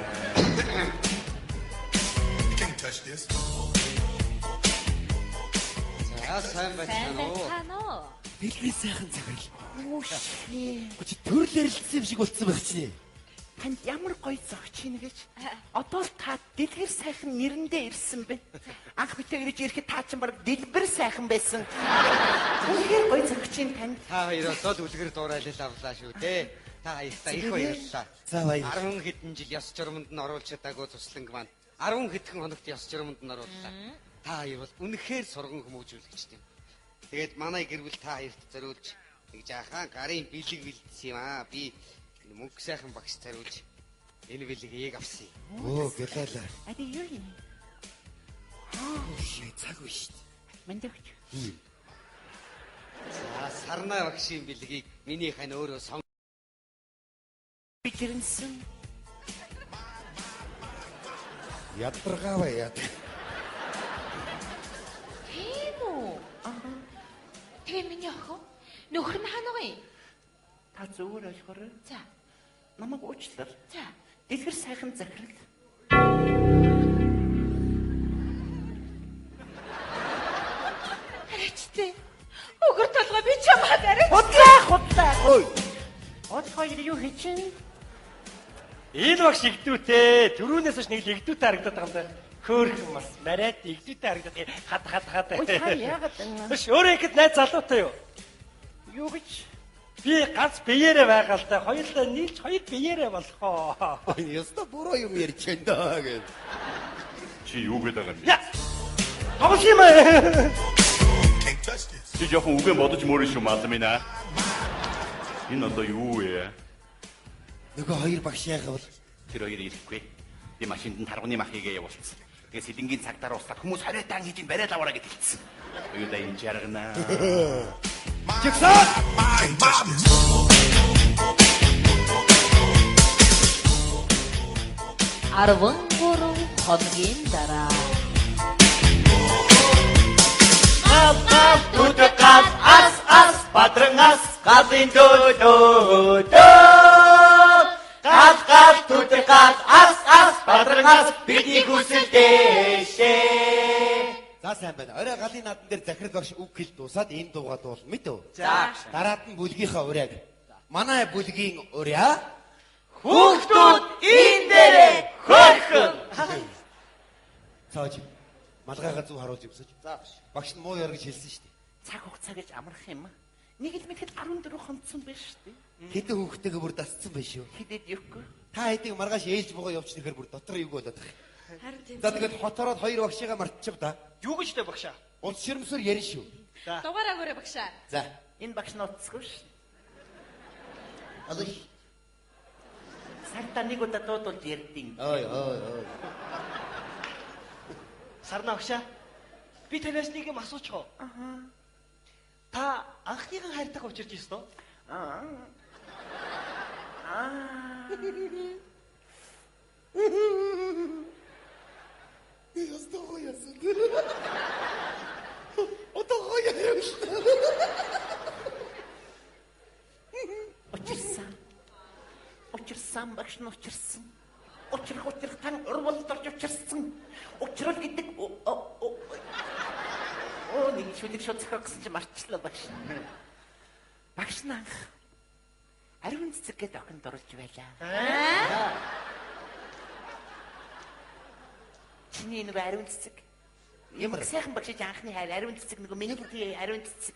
Сайн байна уу? Бэлгийн сайхан цагаал. Үгүй. Чи төрлөрлсөн юм шиг болцсон байх чинь. Танд ямар гоё зогч ийн гэж. Одоо л та дэлгэр сайхан нэрэндээ ирсэн бэ. Анх битээ ирж ирэхэд та чинь баг дэлбэр сайхан байсан. Үнэхээр гоё зогч ийн танд. Та хоёроо дол үлгэр дуурайлал авлаа шүү дээ. Та хоёртаа их баярлалаа. За баяр. 10 хэдэн жил ёс журамд нь оруулж чадаагүй тусланг маань 10 хэдхэн хоногт ёс журамд нь орууллаа. Та хоёр бол үнэхээр сурган хүмүүжүүлэгчтэй. Тэгээд манай гэр бүл та хоёрт зориулж нэг жаахан гарын бэлэг бэлдсэн юм аа. Би мөнх сайхан багш зориулж энэ бэлгийг авсан юм. Оо гэлээ. Ади юу юм? Шээ цаг биш. Мэндэгч. За сарнаа багшийн бэлгийг миний хань өөрөө сон. Бичирнсэн. Ядаргаава яд. Тийм үү? Тэгээ миний охин нөхөр нь хаана вэ? Та зүгээр ойлгоорой. За. Намайг уучлаа. За. Дэлгэр сайхан захирал. Арайчтэй. Өгөр толгой би чамд арай. Худлаа. Ой. Од хоёр юу хийчин? Энэ багш игдүүтэй. Төрүүнээс ч нэг л игдүүтэй харагдаад байгаа юм даа. Хөөрхөн бас марайд игдүүтэй харагдаад хат. Ой та яагаад энэ? Биш өөрөө ихэд найз залуутай юу? Юу гэж? Би ганц биеэрээ байгаа л да. Хоёулаа нийлж хоёр биеэрээ болохоо. Яста буруу юм ярьж байна даа гэж. Чи юу гэдэг юм бэ? Яа. Тоглоом юм. Чи жоохон үгээ бодож мөрөн шүү маалмина. Энэ одоо юу вэ? Нөгөө хоёр багш яахав бол Тэр хоёр ирэхгүй. Би машинд нь таргууны махыгээ явуулсан. Тэгээ сэлэнгийн цагтаар устгаад хүмүүс хориотан хийж ин бариад аваараа гэж хэлсэн. Оюуда энэ жаргана. Жигсаа! Арвангуру хоногийн дараа. Гав тутгас ас патрангас газин дөө гав тутгас ас патрангас бидний хүсэлтэйшээ. За сайн байна. Орой галын надан дээр захирал багш үг хэл дуусаад энэ дуугаа дуул мэд үү? За. Дараад нь бүлгийнхаа уряг. Манай бүлгийн урья Хүүхдүүд энэ дээрээ хөрхөн. Цааж малгайгаа зүг харуулж өгсөж. За багш нь муу яар гэж хэлсэн шүү дээ. Цаг хугацаа гэж амрах юм. Нэг л мэтгэл 14 хонцсон байж шүү дээ. Хэдэн хүүхдтэйгээ бүр дасцсан байх шүү. Хидэд юухгүй. Та хэдийг маргааш ээлж богоо явууч нэхэр бүр дотор юу болоод байгаа. Харин тийм. За тэгээд хотороод хоёр багшигаа мартчих да. Юу гэж тэ багшаа? Улс ширмсэр ярина шүү. Дугаараагаараа багшаа. За. Энэ багш ноцгүй ш. Алой. Сарта нэг удаа дуудулж ярьдیں۔ Ой. Сарна багшаа. Би танаас нэг юм асуучих уу? Та анхныхан хайртайг учирч ирсэн үү? Ястаа яасан. Отоо яасан. Учирсан багш нь учирсан. Учрах тань урвалд орж учирсан. Учрал гэдэг нэг шүлэг шоцох гэсэн чи марчлаа багш. Багш нь анх ариун цэцэг гэдэг охинд оруулж байлаа. Чиний нэг ариун цэцэг. Ямар сайхан багш анхны хайр ариун цэцэг нэг миний ариун цэцэг.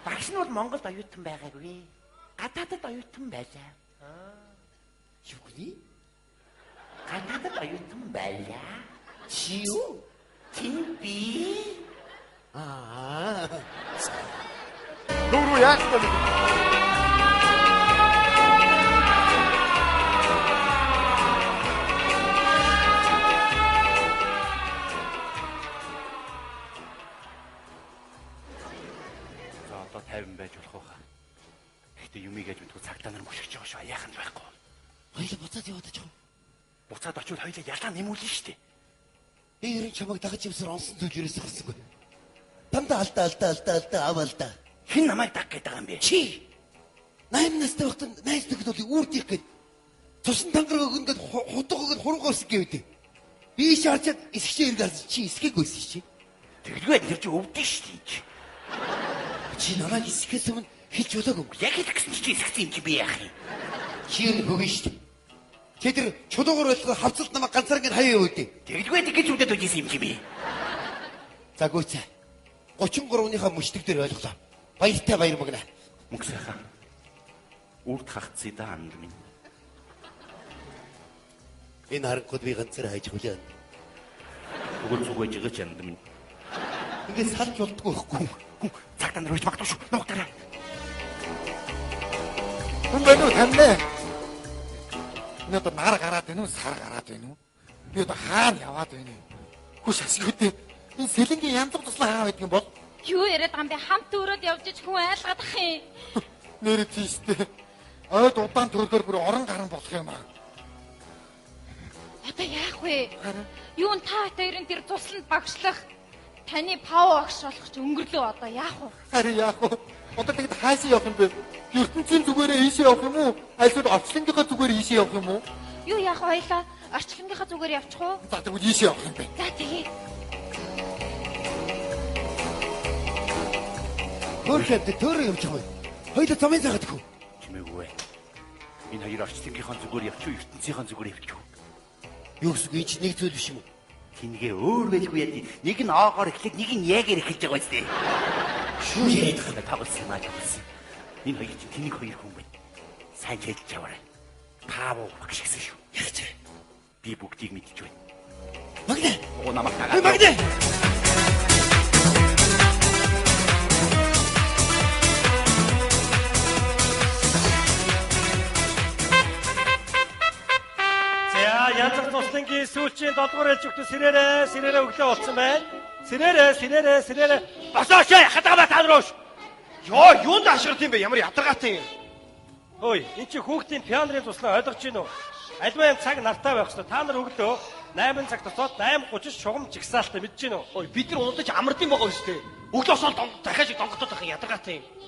Багш нь бол Монголд оюутан байгаагүй. Гадаадд оюутан байлаа. Юу гэнэ? Гадаадд оюутан байлаа. Чи юу? Тимби. Дөрөв яаж вэ? За одоо 50 байж болох уу? Гэтэ юм ийгэж мэдгүй цагтаа нар мушигч байгаа шүү. Яахан байхгүй. Хоёул буцаад яваад очих. Буцаад очивол хоёул ялаа нэмүүлнэ шүү дээ. Би ерэн чамайг дагаж юмсаар онсон зүйл юрээс гарсангүй. Дандаа алдаа аваалда. Хин намайг даг гэдэг юм бэ? Чи 8 настай байхдаа найз нөхдөд үүрдих гээд цусан тангараг өгөндөд хутга өгöd хуруугаа өсгөх гэдэг. Би шаарчаад эсгчээ иргээс чи эсгэх гүйсэн чи. Тэгэлгүй тэр чи өвдөн шүү дээ. Чи намайг эсгэхээс өмнө хэлж болоогүй. Яг л гэсэн чи эсгсэн юм чи би яах юм? Чи ер нь хөгөн шүү дээ. Чи тэр чулуугаар байлгаа хавцалт намайг ганцаар ингэ хаяа үүдээ. Тэгэлгүй тэгэж өвдөд үжсэн юм чи би. За гүйцээ. 33-ныхаа мөчтөг дээр ойлголоо. Баяртай баяр магна. Мөнгө сайхан. Үрд хагцъя да анд минь. Энэ харангууд би ганцаар хайж хүлээ. Тэгвэл зүг байж байгаа ч анд минь. Ингээд салж болдгоо ихгүй. Цагтаа нар үйж магтав шүү. Нуугтараа. Хүн байна уу таньлаа? Энэ одоо нар гараад байна уу, сар гараад байна уу? Би одоо хаана яваад байна вэ? Хүш асгүйтэй. Энэ сэлэнгийн янзлаг туслаа хаа байдаг юм бол? Юу яриад байгаа юм бэ? Хамт өрөөд явж ич хүн айлгаад ах юм. Нэр тийштэй. Ойд удаан төрлөөр бүр орон гарan болох юм аа. Одоо яах вэ? Юу н та хоёрын тэр тусланд багшлах таны пав агш болох ч өнгөрлөө одоо яах вэ? Харин яах вэ? Одоо тэгэд хаашаа явах юм бэ? ертөнцийн зүгээрээ ийшээ явах юм уу? Эсвэл орчлонгийнхаа зүгээр ийшээ явах юм уу? Юу яах вэ хоёлаа? Орчлонгийнхаа зүгээр явчих уу? За тэгвэл ийшээ явах юм бэ. За тэгээ. Хөрхөд төрөө явж байгаа юм. Хоёул замын цагаад хөө. Чимээгүй. Энэ хоёр орчлонгийнхаа зүгээр явчих уу, ертөнцийнхаа зүгээр явчих уу? Юу гэсэн үг чинь нэг зүйл биш юм уу? Тингээ өөр байлгүй яа. Нэг нь оогоор эхлээд нэг нь яагаар эхэлж байгаа үстэй. Шүү яриад байгаа тавсан маа тавсан. Энэ хоёр чинь тэнийг хоёр хүн байна. Сайн хэлж яваарай. Паав багш гэсэн шүү. Яаж вэ? Би бүгдийг мэдчихв. Магнэ. Оо намайг тагаад. Магнэ. янз бүр туслангийн сүүлчийн 7 дугаар ээлж өгтө сэрээрээ өглөө болсон байна. Сэрээрээ. Босооч хатагаа та нар ууш. Йоо, юунд ашигт юм бэ? Ямар ядаргаатай юм. Хөөе, энэ чи хүүхдийн пианрын туслаа ойлгож гин үү? Альва юм цаг нартай байх ёстой. Та нар өглөө 8 цаг тусаад 8:30 шугам жигсаалтай мэдэж гин үү? Ой, бид нар унтаж амардсан байгаа юм шүү дээ. Өглөөс ол дахиад донготоод байх ядаргаатай юм.